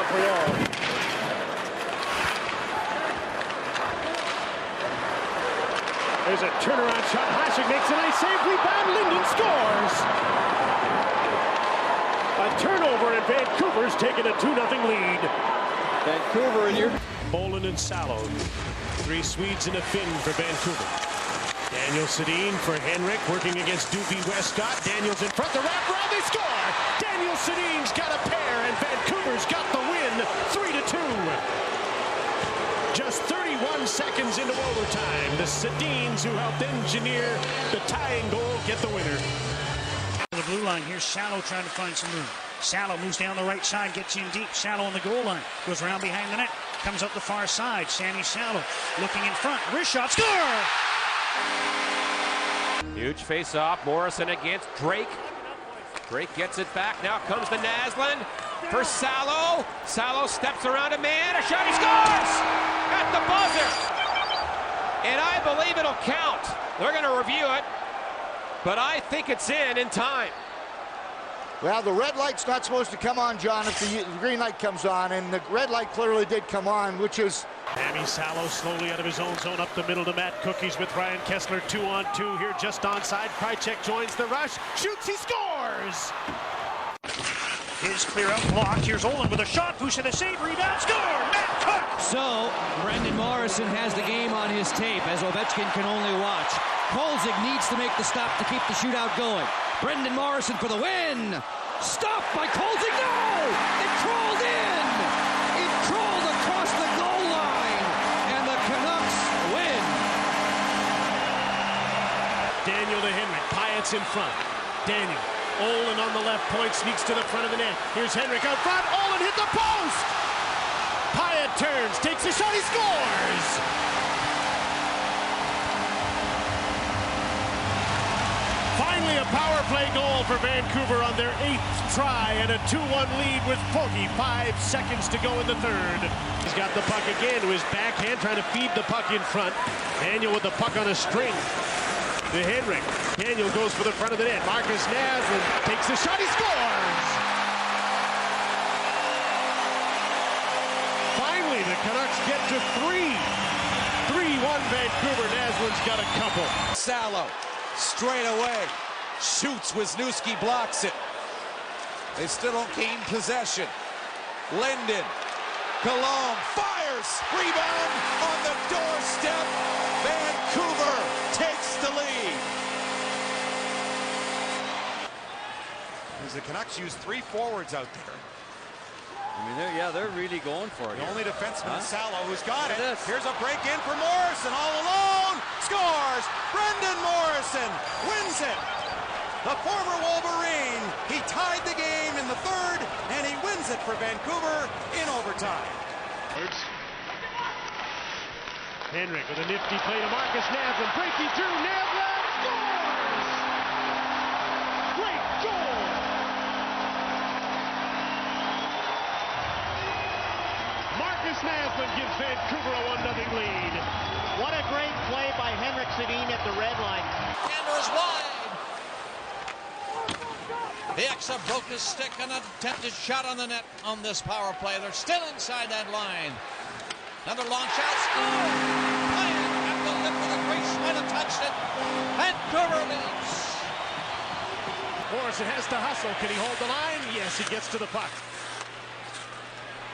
Montreal. There's a turnaround shot. Hasek makes a nice save. Rebound. Linden scores. A turnover, and Vancouver's taking a 2-0 lead. Vancouver in here. Bolin and Salo. 3 Swedes and a Finn for Vancouver. Daniel Sedin for Henrik, working against Doobie Westcott. Daniels in front, the wrap around, they score! Daniel Sedin's got a pair, and Vancouver's got the win, 3-2. Just 31 seconds into overtime, the Sedins, who helped engineer the tying goal, get the winner. The blue line, here's Salo trying to find some room. Salo moves down the right side, gets in deep. Salo on the goal line, goes around behind the net, comes up the far side. Sammy Salo looking in front, wrist shot, score! Huge face-off. Morrison against Drake. Drake gets it back. Now comes the Naslin for Salo. Salo steps around a man. A shot. He scores at the buzzer. And I believe it'll count. They're going to review it, but I think it's in time. Well, the red light's not supposed to come on, John, if the green light comes on, and the red light clearly did come on, which is... Sammy Salo slowly out of his own zone up the middle to Matt Cookies with Ryan Kessler 2-on-2 here just onside. Krychek joins the rush, shoots, he scores! His clear out blocked. Here's Olin with a shot, push and a save, rebound, score! Matt Cook! So, Brendan Morrison has the game on his tape as Ovechkin can only watch. Kolzig needs to make the stop to keep the shootout going. Brendan Morrison for the win! Stopped by Kolzig, no! It crawled in! It crawled across the goal line, and the Canucks win! Daniel to Henrik, Pyatt's in front. Daniel, Olin on the left point, sneaks to the front of the net. Here's Henrik out front, Olin hit the post! Pyatt turns, takes a shot, he scores! Finally a power play goal for Vancouver on their 8th try, and a 2-1 lead with 45 seconds to go in the third. He's got the puck again to his backhand, trying to feed the puck in front. Daniel with the puck on a string. To Henrik. Daniel goes for the front of the net. Marcus Naslin takes the shot, he scores! Finally, the Canucks get to 3. 3-1 Vancouver. Naslin's got a couple. Salo. Straight away, shoots. Wisniewski blocks it. They still don't gain possession. Linden, Cologne fires, rebound on the doorstep. Vancouver takes the lead. As the Canucks use 3 forwards out there. I mean, they're really going for it. The only defenseman is Salo, who's got it. Here's a break in for Morrison, all alone. Scores! Brendan Morrison wins it. The former Wolverine. He tied the game in the third, and he wins it for Vancouver in overtime. Henrik with a nifty play to Marcus Naslin. Breaking through, Naslin scores! Great goal! Marcus Naslin gives Vancouver a 1-0 lead. What a great play by Henrik Sedin at the red line. Hammer is wide. The Exa broke his stick and attempted shot on the net on this power play. They're still inside that line. Another long shot. Score! Pyatt at the lip with a great might have touched it. Vancouver leads. Morrison has to hustle. Can he hold the line? Yes, he gets to the puck.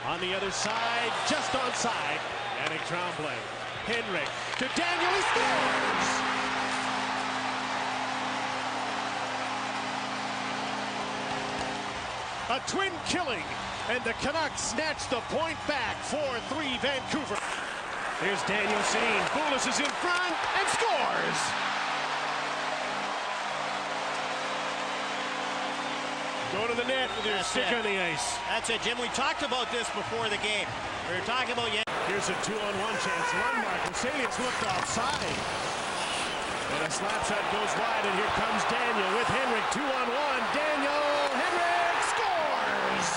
On the other side, just onside, Yannick Tremblay. Henrik to Daniel, he scores! A twin killing, and the Canucks snatch the point back, 4-3 Vancouver. Here's Daniel Sedin, Boulis is in front, and scores! Go to the net with your stick on the ice. That's it, Jim. We talked about this before the game. We were talking about... Here's a 2-on-1 chance. Lundmark and Salians looked offside. And a slap shot goes wide, and here comes Daniel with Henrik. 2-on-1. Daniel, Henrik scores!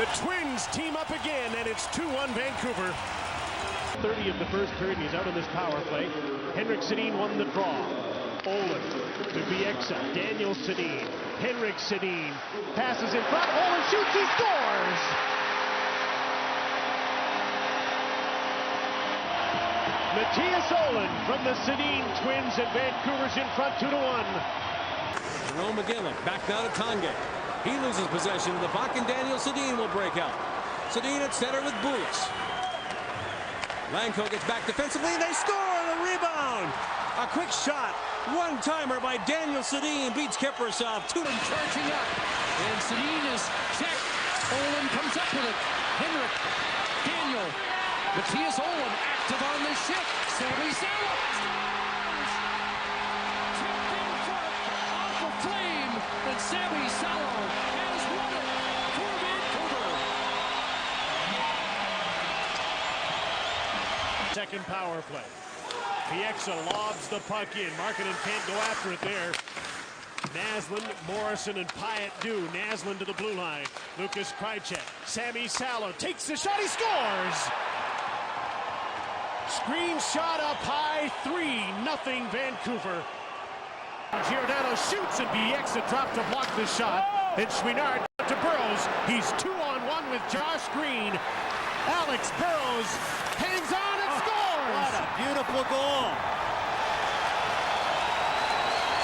The Twins team up again, and it's 2-1 Vancouver. 30 of the first period, he's out in this power play. Henrik Sedin won the draw. Olin to Bieksa. Daniel Sedin. Henrik Sedin passes in front. Olin shoots. He scores! Matthias Olin from the Sedin twins, and Vancouver's in front 2-1. Jerome McGillen back now to Tange. He loses possession of the puck, and Daniel Sedin will break out. Sedin at center with Boulis. Langko gets back defensively, and they score on a rebound. A quick shot, one-timer by Daniel Sedin beats Kiprasov. Charging up, and Sedin is checked. Olin comes up with it. Henrik, Daniel, Matthias Olin active on the shift. Sammy Salo scores! Tipped in front, off a flame, and Sammy Salo has won it for Vancouver. Second power play. Bieksa lobs the puck in. Markkanen can't go after it there. Naslund, Morrison, and Pyatt do. Naslund to the blue line. Lucas Krejcik. Sammy Salo takes the shot. He scores! Screen shot up high. 3-0 Vancouver. Giordano shoots, and Bieksa dropped to block the shot. And Chouinard to Burrows. He's 2-on-1 with Josh Green. Alex Burrows hangs on and scores! What a beautiful goal.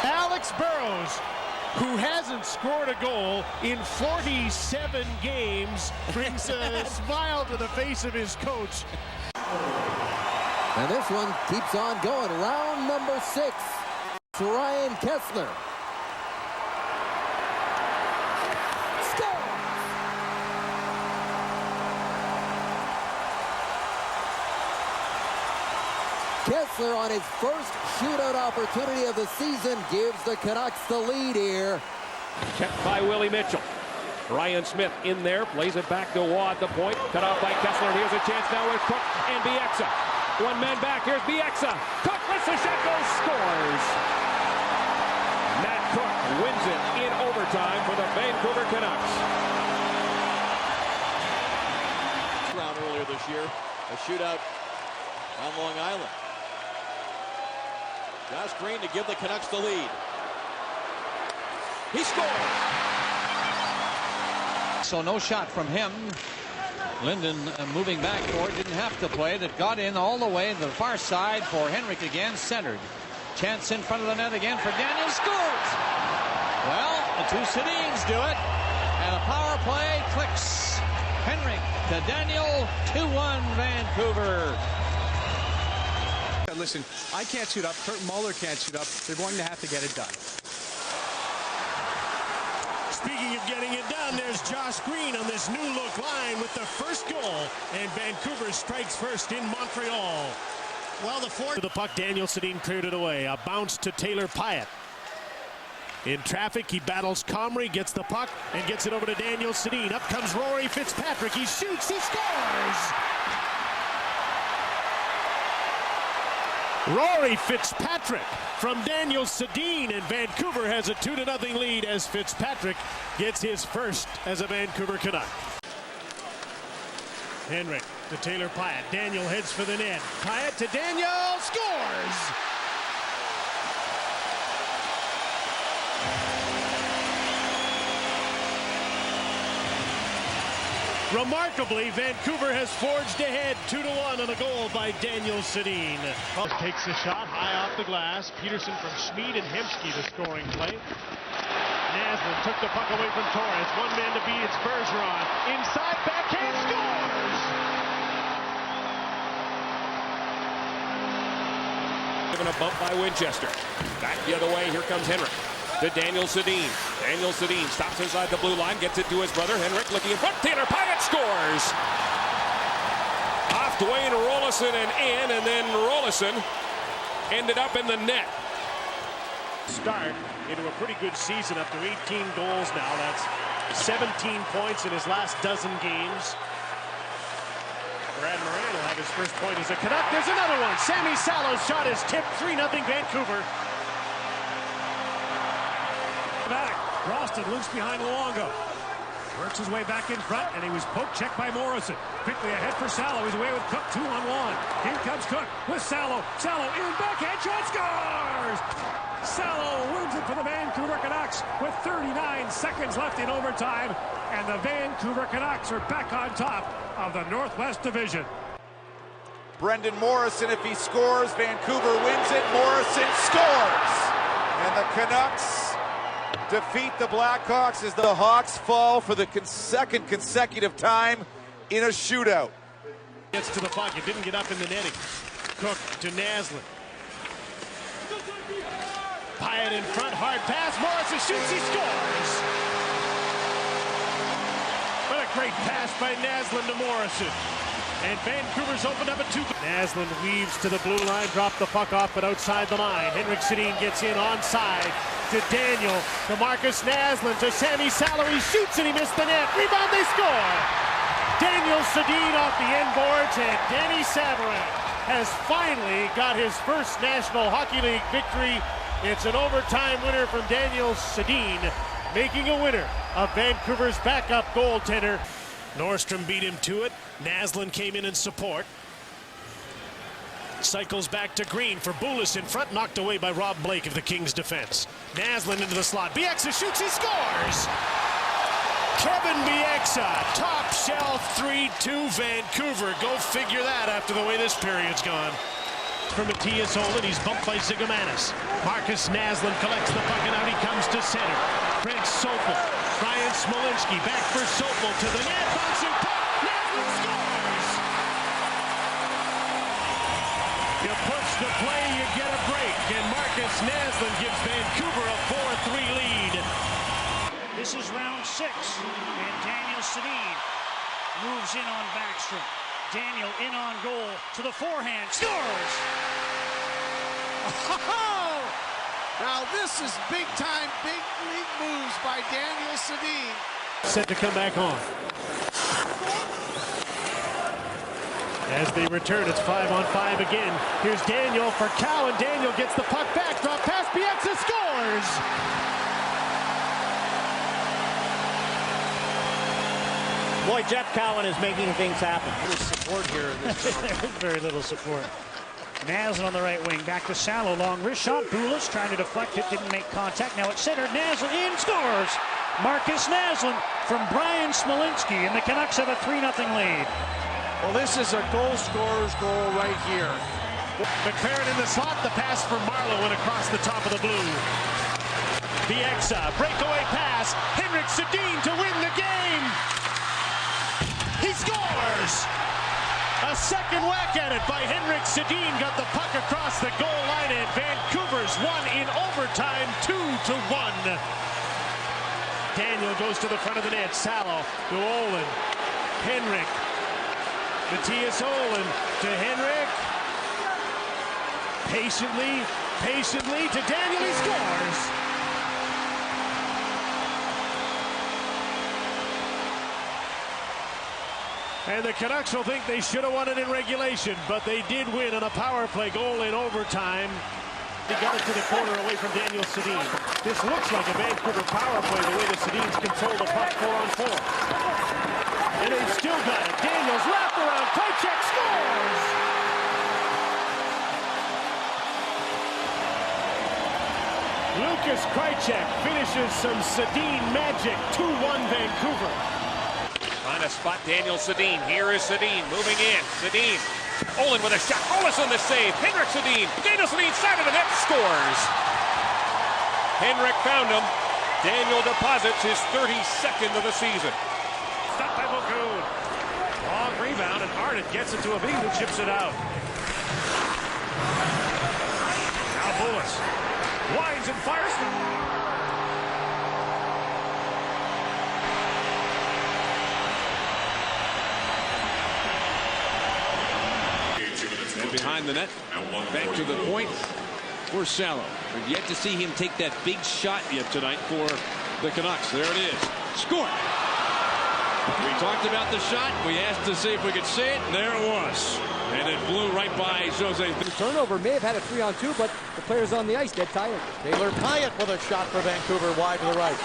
Alex Burrows, who hasn't scored a goal in 47 games, brings a smile to the face of his coach. And this one keeps on going. Round number 6. It's Ryan Kessler. Kessler, on his first shootout opportunity of the season, gives the Canucks the lead here. Checked by Willie Mitchell. Ryan Smith in there, plays it back to Waugh at the point. Cut off by Kessler. Here's a chance now with Cook and Bieksa. One man back. Here's Bieksa. Cook lets the shot go, scores. Matt Cook wins it in overtime for the Vancouver Canucks. Round earlier this year, a shootout on Long Island. Josh Green to give the Canucks the lead. He scores! So no shot from him. Linden moving back for it, didn't have to play. That got in all the way to the far side for Henrik again, centered. Chance in front of the net again for Daniel, scores! Well, the two Sedins do it, and a power play clicks. Henrik to Daniel, 2-1 Vancouver. Listen, I can't shoot up. Kurt Muller can't shoot up. They're going to have to get it done. Speaking of getting it done, there's Josh Green on this new look line with the first goal, and Vancouver strikes first in Montreal. Well, the puck, Daniel Sedin cleared it away. A bounce to Taylor Pyatt. In traffic, he battles Comrie, gets the puck, and gets it over to Daniel Sedin. Up comes Rory Fitzpatrick. He shoots, he scores! Rory Fitzpatrick from Daniel Sedin, and Vancouver has a 2-0 lead as Fitzpatrick gets his first as a Vancouver Canuck. Henrik to Taylor Pyatt. Daniel heads for the net. Pyatt to Daniel, scores! Remarkably, Vancouver has forged ahead 2-1 on a goal by Daniel Sedin. Takes the shot high off the glass. Peterson from Schmid and Hemsky, the scoring play. Naslund took the puck away from Torres. One man to beat. It's Bergeron. Inside, backhand, scores! Given a bump by Winchester. Back the other way. Here comes Henrik. To Daniel Sedin. Daniel Sedin stops inside the blue line, gets it to his brother. Henrik looking in front. Taylor Pyatt scores! Off Dwayne Rollison and then Rollison ended up in the net. Start into a pretty good season, up to 18 goals now. That's 17 points in his last dozen games. Brad Moran will have his first point as a Canuck. There's another one. Sammy Salo's shot is tipped. 3-0 Vancouver. Back. Roston loose behind Luongo. Works his way back in front, and he was poke checked by Morrison. Quickly ahead for Salo. He's away with Cook, 2-on-1. Here comes Cook with Salo. Salo in, backhand shot, scores! Salo wins it for the Vancouver Canucks with 39 seconds left in overtime, and the Vancouver Canucks are back on top of the Northwest Division. Brendan Morrison, if he scores, Vancouver wins it. Morrison scores! And the Canucks defeat the Blackhawks as the Hawks fall for the second consecutive time in a shootout. Gets to the puck. It didn't get up in the netting. Cook to Naslin. Pyatt in front. Hard pass. Morrison shoots. He scores. What a great pass by Naslin to Morrison. And Vancouver's opened up a 2. Naslin weaves to the blue line. Dropped the puck off, but outside the line. Henrik Sedin gets in onside to Daniel. To Marcus Naslin. To Sammy Salo. He shoots and he missed the net. Rebound. They score. Daniel Sedin off the end boards, and Danny Savarin has finally got his first National Hockey League victory. It's an overtime winner from Daniel Sedin, making a winner of Vancouver's backup goaltender. Nordstrom beat him to it. Naslin came in support. Cycles back to Green for Boulis in front, knocked away by Rob Blake of the Kings defense. Naslin into the slot. Bieksa shoots, he scores! Kevin Bieksa, top shelf 3-2 Vancouver. Go figure that after the way this period's gone. For Matthias Olin, he's bumped by Zigomanis. Marcus Naslin collects the puck and out he comes to center. Greg Sopel, Brian Smolinski back for Sopel to the net. Bouncing puck, Naslin scores! You push the play, you get a break, and Marcus Naslin gives Vancouver a 4-3 lead. This is round 6, and Daniel Sedin moves in on Backstrom. Daniel in on goal to the forehand, scores! Oh! Now this is big time, big league moves by Daniel Sedin. Set to come back on. As they return, it's 5-on-5 again. Here's Daniel for Cowan. Daniel gets the puck back, drop pass, Bieksa scores! Boy, Jeff Cowan is making things happen. Little support here. Very little support. Naslin on the right wing, back to Salo, long wrist shot. Boulis trying to deflect it, didn't make contact. Now it's centered. Naslin in, scores. Marcus Naslin from Brian Smolinski, and the Canucks have a 3-0 lead. Well, this is a goal scorer's goal right here. McFerrin in the slot. The pass for Marlowe went across the top of the blue. Bieksa, breakaway pass. Henrik Sedin to win the game. He scores! A second whack at it by Henrik Sedin got the puck across the goal line, and Vancouver's won in overtime 2-1. Daniel goes to the front of the net. Salo to Olin. Henrik. Matthias Olin to Henrik. Patiently to Daniel. He scores! And the Canucks will think they should have won it in regulation, but they did win on a power play goal in overtime. He got it to the corner away from Daniel Sedin. This looks like a Vancouver power play, the way the Sedins control the puck 4-on-4. And they've still got it. Daniels wrapped around. Krejcik scores! Lucas Krejcik finishes some Sedin magic. 2-1 Vancouver. Trying to spot Daniel Sedin. Here is Sedin moving in. Sedin. Olin with a shot. Olison the save. Henrik Sedin. Daniel Sedin side of the net scores. Henrik found him. Daniel deposits his 32nd of the season. Stopped by Vokoun. Long rebound, and Arden gets it to a who chips it out. Now Boulis winds and fires. And behind the net, back to the point for Salo. We've yet to see him take that big shot yet tonight for the Canucks. There it is. Score! We talked about the shot. We asked to see if we could see it, and there it was. And it flew right by Jose. The turnover may have had a 3-on-2, but the players on the ice dead tired. Taylor Pyatt with a shot for Vancouver wide to the right.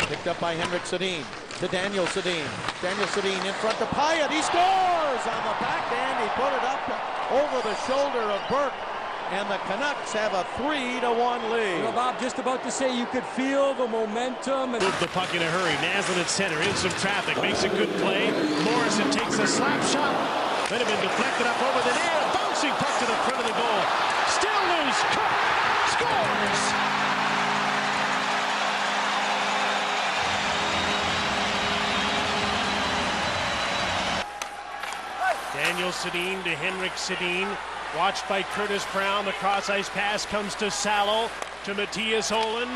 Picked up by Henrik Sedin to Daniel Sedin. Daniel Sedin in front to Pyatt. He scores on the backhand. He put it up over the shoulder of Burke. and the Canucks have a 3-1 lead. You know, Bob, just about to say you could feel the momentum. And move the puck in a hurry. Naslund at center, in some traffic, makes a good play. Morrison takes a slap shot. Might have been deflected up over the net. A bouncing puck to the front of the goal. Still loose. Cook scores. Daniel Sedin to Henrik Sedin. Watched by Curtis Brown. The cross-ice pass comes to Salo. To Matthias Olin.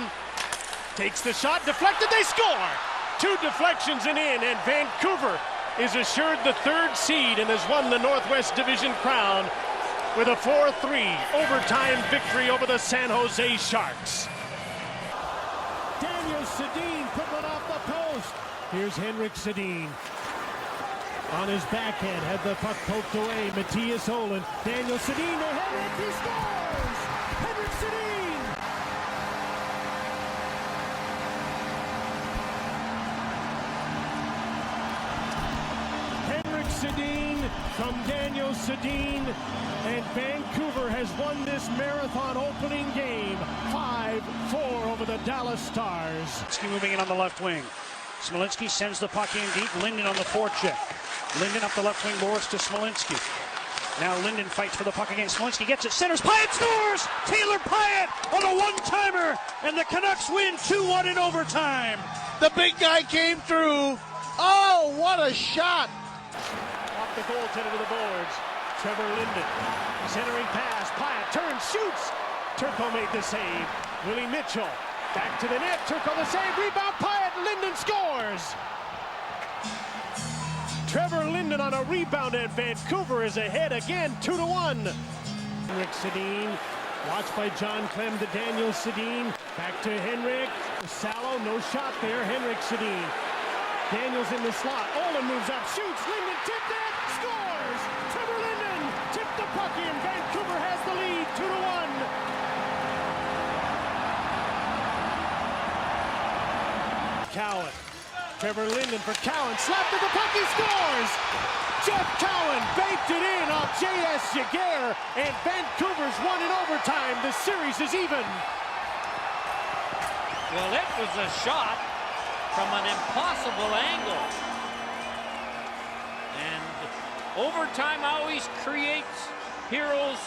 Takes the shot. Deflected. They score. 2 deflections and in. And Vancouver is assured the 3rd seed and has won the Northwest Division crown with a 4-3 overtime victory over the San Jose Sharks. Daniel Sedin put one off the post. Here's Henrik Sedin. On his backhand, had the puck poked away. Matthias Olin. Daniel Sedin to Henrik. He scores! Henrik Sedin! Henrik Sedin from Daniel Sedin. And Vancouver has won this marathon opening game 5-4 over the Dallas Stars. Moving in on the left wing. Smolinski sends the puck in deep. Linden on the forecheck. Linden up the left wing, Morris to Smolinski. Now Linden fights for the puck against Smolinski. Gets it, centers. Pyatt scores! Taylor Pyatt on a one-timer. And the Canucks win 2-1 in overtime. The big guy came through. Oh, what a shot! Off the goaltender to the boards. Trevor Linden. Centering pass. Pyatt turns, shoots. Turco made the save. Willie Mitchell. Back to the net. Turco the save. Rebound. Pyatt. Linden scores. Trevor Linden on a rebound, and Vancouver is ahead again, 2-1. Henrik Sedin, watched by John Clem to Daniel Sedin. Back to Henrik. Salo, no shot there. Henrik Sedin. Daniels in the slot. Olin moves up, shoots. Linden tipped it, scores. Trevor Linden tipped the puck in. Vancouver has the lead, 2-1. Cowan. Trevor Linden for Cowan, slapped to the puck, he scores! Jeff Cowan baked it in off J.S. Jaguar, and Vancouver's won in overtime. The series is even. Well, it was a shot from an impossible angle. And overtime always creates heroes